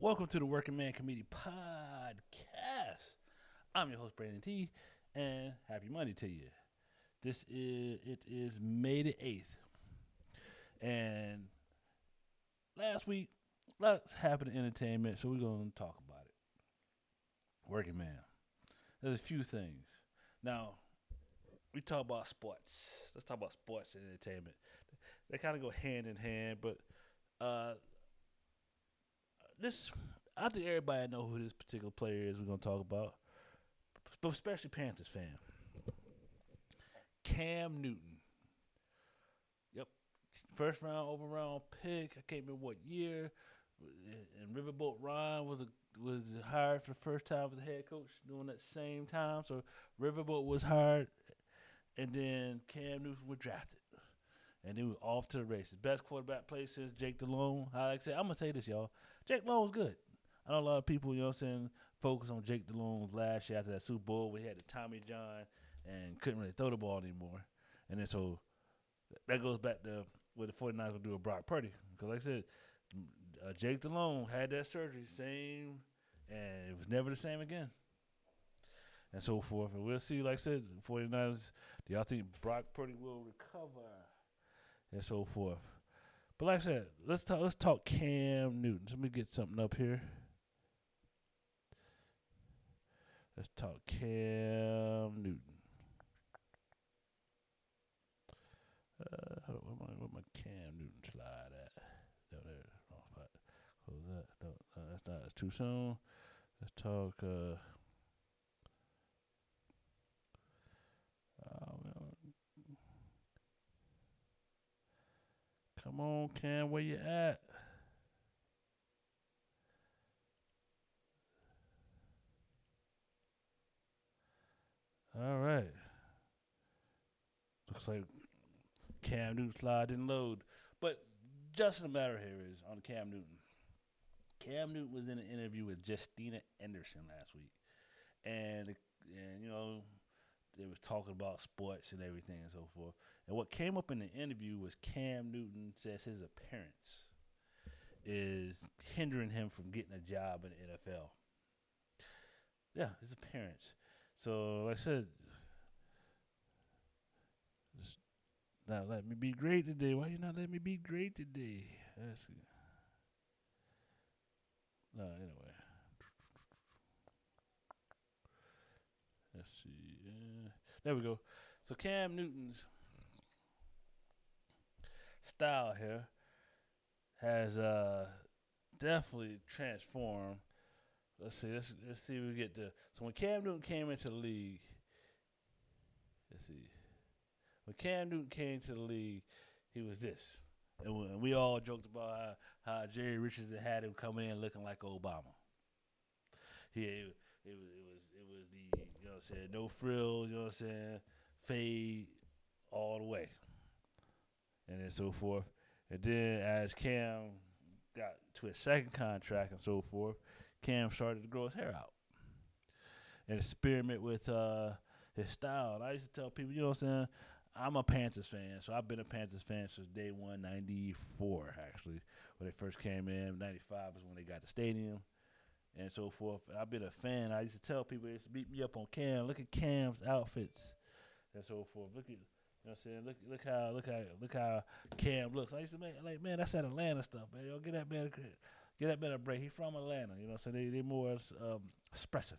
Welcome to the Working Man Committee Podcast. I'm your host Brandon T, and happy Monday to you. It is May the 8th, and last week lots happened in entertainment, so we're gonna talk about it. Working Man. There's a few things. Now we talk about sports. Let's talk about sports and entertainment. They kind of go hand in hand, but uh, this I think everybody know who this particular player is. We're gonna talk about, but especially Panthers fan. Cam Newton. Yep, first round overall pick. I can't remember what year. And Riverboat Ron was hired for the first time as a head coach during that same time. So Riverboat was hired, and then Cam Newton was drafted, and then we were off to the races. Best quarterback play since Jake Delhomme. Like I said, I'm gonna tell you this, y'all. Jake Delhomme was good. I know a lot of people, focus on Jake Delhomme's last year after that Super Bowl where he had the Tommy John and couldn't really throw the ball anymore. And then so that goes back to what the 49ers will do with Brock Purdy. Because like I said, Jake Delhomme had that surgery, same, and it was never the same again. And so forth. And we'll see, like I said, 49ers, do y'all think Brock Purdy will recover? And so forth. But like I said, let's talk Cam Newton. Let me get something up here. Let's talk Cam Newton. Where my Cam Newton slide at? There, wrong spot. Close that. No, that's not. That's too soon. Let's talk. Come on, Cam, where you at? All right. Looks like Cam Newton slide didn't load. But just the matter here is on Cam Newton. Cam Newton was in an interview with Justina Anderson last week, and they was talking about sports and everything and so forth. And what came up in the interview was Cam Newton says his appearance is hindering him from getting a job in the NFL. Yeah, his appearance. So like I said, just not let me be great today. Why you not let me be great today? That's no, anyway. Let's see. There we go. So Cam Newton's style here has definitely transformed. Let's see if we get the. So when Cam Newton came into the league, let's see. When Cam Newton came to the league, he was this. And we all joked about how Jerry Richardson had him come in looking like Obama. It was the what I'm saying, no frills, what I'm saying, fade all the way. And then so forth. And then as Cam got to his second contract and so forth, Cam started to grow his hair out and experiment with his style. And I used to tell people, I'm a Panthers fan, so I've been a Panthers fan since day one, 94 actually, when they first came in. 95 is when they got the stadium and so forth. I've been a fan. I used to tell people, they used to beat me up on Cam. Look at Cam's outfits and so forth. Look at what I'm saying? Look how Cam looks. I used to make like, man, that's that Atlanta stuff, man. Yo, get that man a break. He's from Atlanta, so they more expressive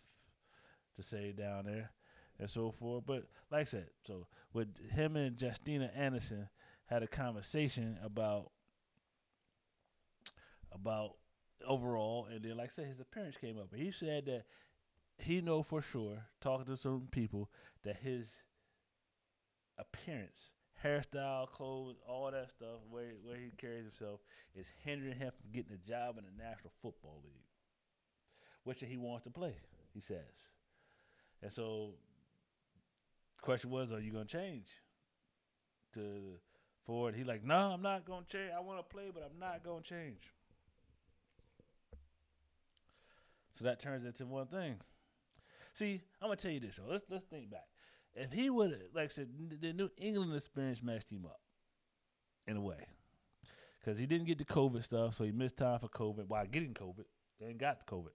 to say down there and so forth. But like I said, so with him and Justina Anderson had a conversation about overall, and then like I said, his appearance came up, and he said that he know for sure, talking to some people, that his appearance, hairstyle, clothes, all that stuff, where he carries himself, is hindering him from getting a job in the National Football League, which he wants to play, he says. And so, the question was, are you going to change to forward? He like, no, I'm not going to change. I want to play, but I'm not going to change. So that turns into one thing. See, I'm going to tell you this, though. Let's think back. If he would, like I said, the New England experience messed him up in a way, because he didn't get the COVID stuff, so he missed time for COVID while getting COVID. and got the COVID.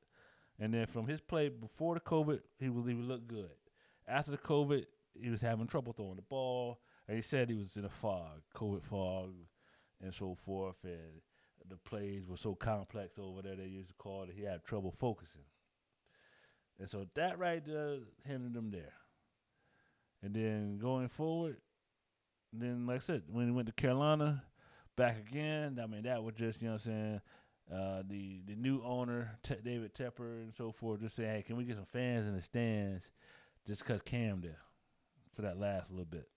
And then from his play before the COVID, he would look good. After the COVID, he was having trouble throwing the ball, and he said he was in a fog, COVID fog, and so forth. And the plays were so complex over there, they used to call it he had trouble focusing. And so that right there hindered him there. And then going forward, then like I said, when he went to Carolina, back again, I mean that was just, you know what I'm saying, the new owner, David Tepper and so forth, just saying, hey, can we get some fans in the stands just because Cam there for that last little bit.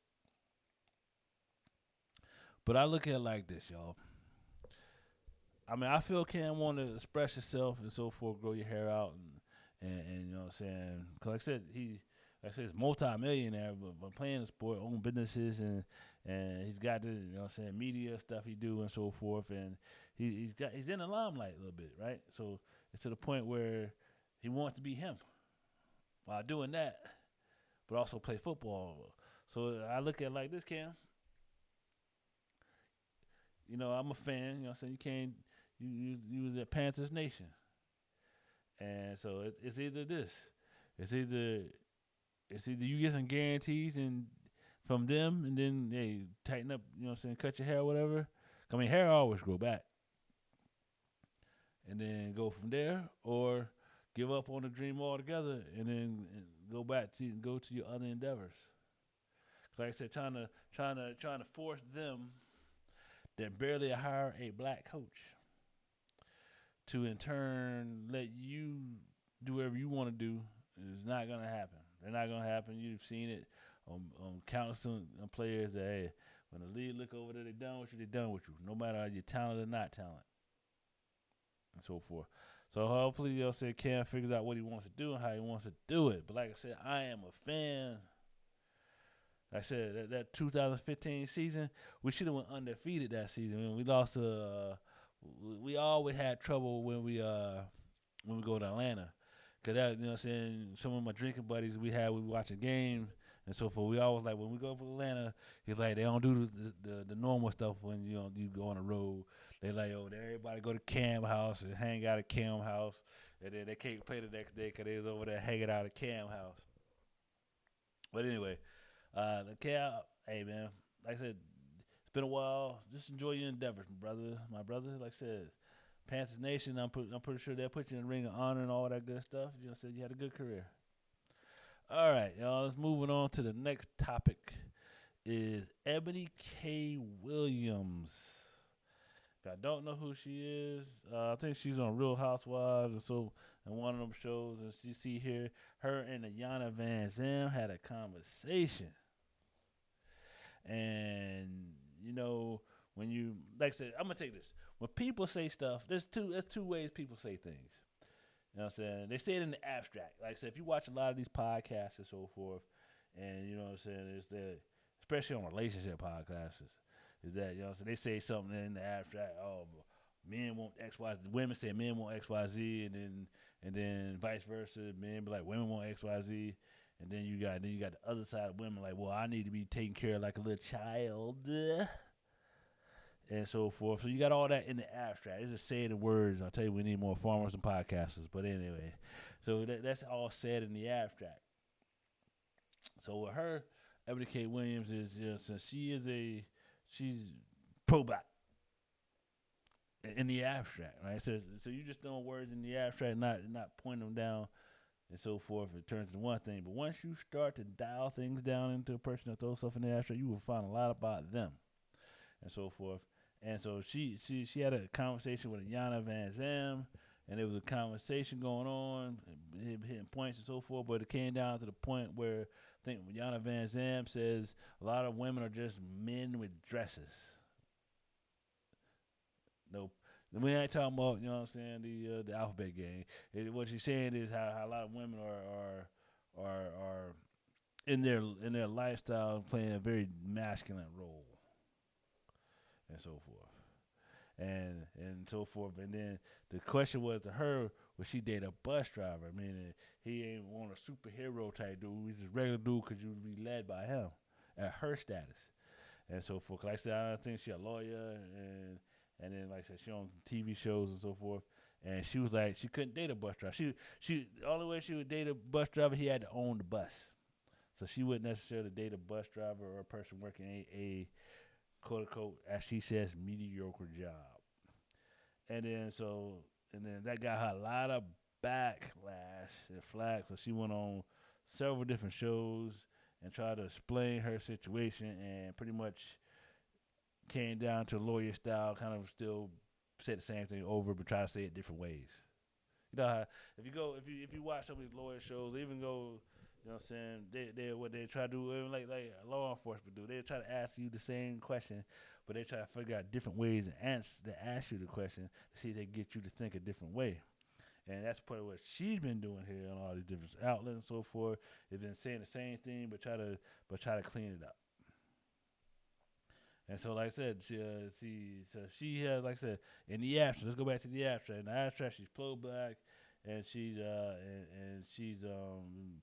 But I look at it like this, y'all. I mean, I feel Cam want to express himself and so forth, grow your hair out, and you know what I'm saying. Cause like I said, he's multi-millionaire, but playing the sport, own businesses, and he's got the, you know what I'm saying, media stuff he do and so forth, and he's in the limelight a little bit, right? So it's to the point where he wants to be him while doing that, but also play football. So I look at it like this, Cam. You know, I'm a fan. You know what I'm saying? You can't. You was at Panthers Nation, and so it's either this. It's either you get some guarantees and from them, and then they tighten up. You know what I'm saying? Cut your hair, or whatever. I mean, hair always grow back, and then go from there, or give up on the dream altogether, and then go to your other endeavors. Like I said, trying to force them that barely hire a black coach to in turn let you do whatever you want to do is not going to happen. They're not going to happen. You've seen it on countless players that, hey, when the league look over there, they done with you, they done with you, no matter are you talented or not talented, and so forth. So hopefully, you'll say Cam figures out what he wants to do and how he wants to do it. But like I said, I am a fan. Like I said, that 2015 season, we should have went undefeated that season. When we lost we always had trouble when we go to Atlanta. Cause that, you know what I'm saying, some of my drinking buddies we watch a game and so forth. We always like when we go to Atlanta, he's like they don't do the normal stuff when you go on the road. They like, everybody go to Cam house and hang out at Cam house, and then they can't play the next day because they was over there hanging out at Cam house. But anyway, the Cam, hey man, like I said, it's been a while. Just enjoy your endeavors, my brother. Like I said, Panthers Nation, I'm pretty sure they'll put you in the ring of honor and all that good stuff. You know, said you had a good career. All right, y'all. Let's move on to the next topic. Is Eboni K. Williams. If I don't know who she is, I think she's on Real Housewives and one of them shows. And you see here, her and Ayanna Van Zam had a conversation. And when you, like I said, I'm gonna take this. When people say stuff, there's two ways people say things. You know what I'm saying? They say it in the abstract. Like I said, if you watch a lot of these podcasts and so forth, and you know what I'm saying, it's that, especially on relationship podcasts, is that, you know what I'm saying, they say something in the abstract, men want X, Y, Z. Women say men want X, Y, Z, and then vice versa. Men be like, women want X, Y, Z. And then you got the other side of women like, well, I need to be taken care of like a little child, and so forth. So you got all that in the abstract. It's just saying the words. I'll tell you, we need more farmers and podcasters. But anyway, so that's all said in the abstract. So with her, Eboni K. Williams is, since she's pro-black in the abstract, right? So you just throwing words in the abstract, not pointing them down and so forth. It turns into one thing. But once you start to dial things down into a person that throws stuff in the abstract, you will find a lot about them and so forth. And so she had a conversation with Ayanna Van Zam, and there was a conversation going on, hitting points and so forth, but it came down to the point where I think Ayanna Van Zam says a lot of women are just men with dresses. Nope. We ain't talking about, you know what I'm saying, the alphabet game. What she's saying is how a lot of women are in their lifestyle playing a very masculine role and so forth. And so forth. And then the question was to her, would she date a bus driver? Meaning he ain't want a superhero type dude. He's just a regular dude because you would be led by him at her status. And so forth. Like I said, I think she's a lawyer and then like I said, she on TV shows and so forth. And she was like, she couldn't date a bus driver. She the only way she would date a bus driver, he had to own the bus. So she wouldn't necessarily date a bus driver or a person working a quote unquote, as she says, mediocre job. And then that got her a lot of backlash and flack. So she went on several different shows and tried to explain her situation and pretty much came down to lawyer style, kind of still said the same thing over but try to say it different ways. You know how if you watch some of these lawyer shows, they even go, you know what I'm saying, they what they try to do, even like law enforcement do. They try to ask you the same question, but they try to figure out different ways to ask you the question to see if they get you to think a different way. And that's part of what she's been doing here on all these different outlets and so forth. They've been saying the same thing, but try to clean it up. And so, like I said, she has, like I said, in the abstract. Let's go back to the abstract. In the abstract, she's pro-black, and she's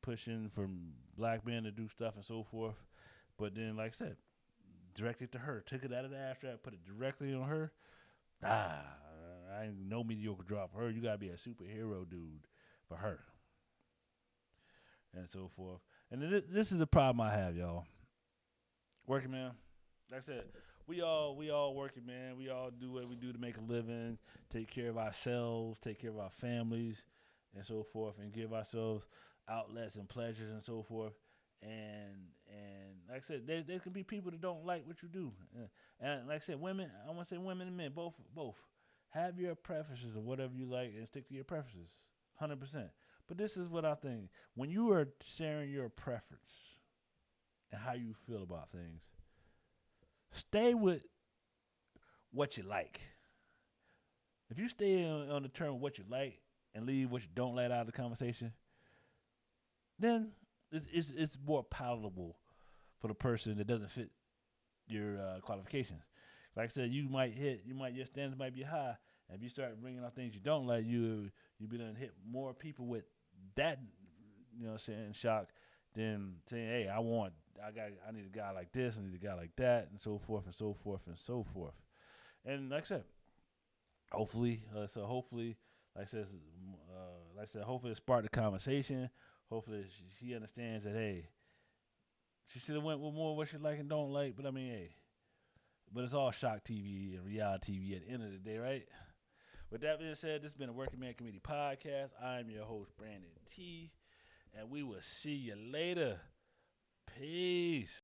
pushing for black men to do stuff and so forth. But then, like I said, directed to her, took it out of the abstract, put it directly on her. Ah, I ain't no mediocre job for her. You gotta be a superhero dude for her, and so forth. And this is the problem I have, y'all. Working man, like I said, we all working, man. We all do what we do to make a living, take care of ourselves, take care of our families, and so forth, and give ourselves outlets and pleasures and so forth. And like I said, there can be people that don't like what you do, and like I said, women. I want to say women and men, both have your preferences of whatever you like and stick to your preferences, 100%. But this is what I think: when you are sharing your preference and how you feel about things, stay with what you like. If you stay on the term of what you like and leave what you don't like out of the conversation, then it's more palatable for the person that doesn't fit your qualifications. Like I said, your standards might be high, and if you start bringing out things you don't like, you be done hit more people with that, you know, what I'm saying, shock than saying, hey, I need a guy like this, I need a guy like that, and so forth and so forth and so forth. And like I said, hopefully, like I said, hopefully it sparked the conversation. Hopefully she understands that, hey, she should have went with more what she like and don't like. But I mean, hey, but it's all shock TV and reality TV at the end of the day, right? With that being said, this has been a Working Man Community Podcast. I'm your host, Brandon T, and we will see you later. Peace.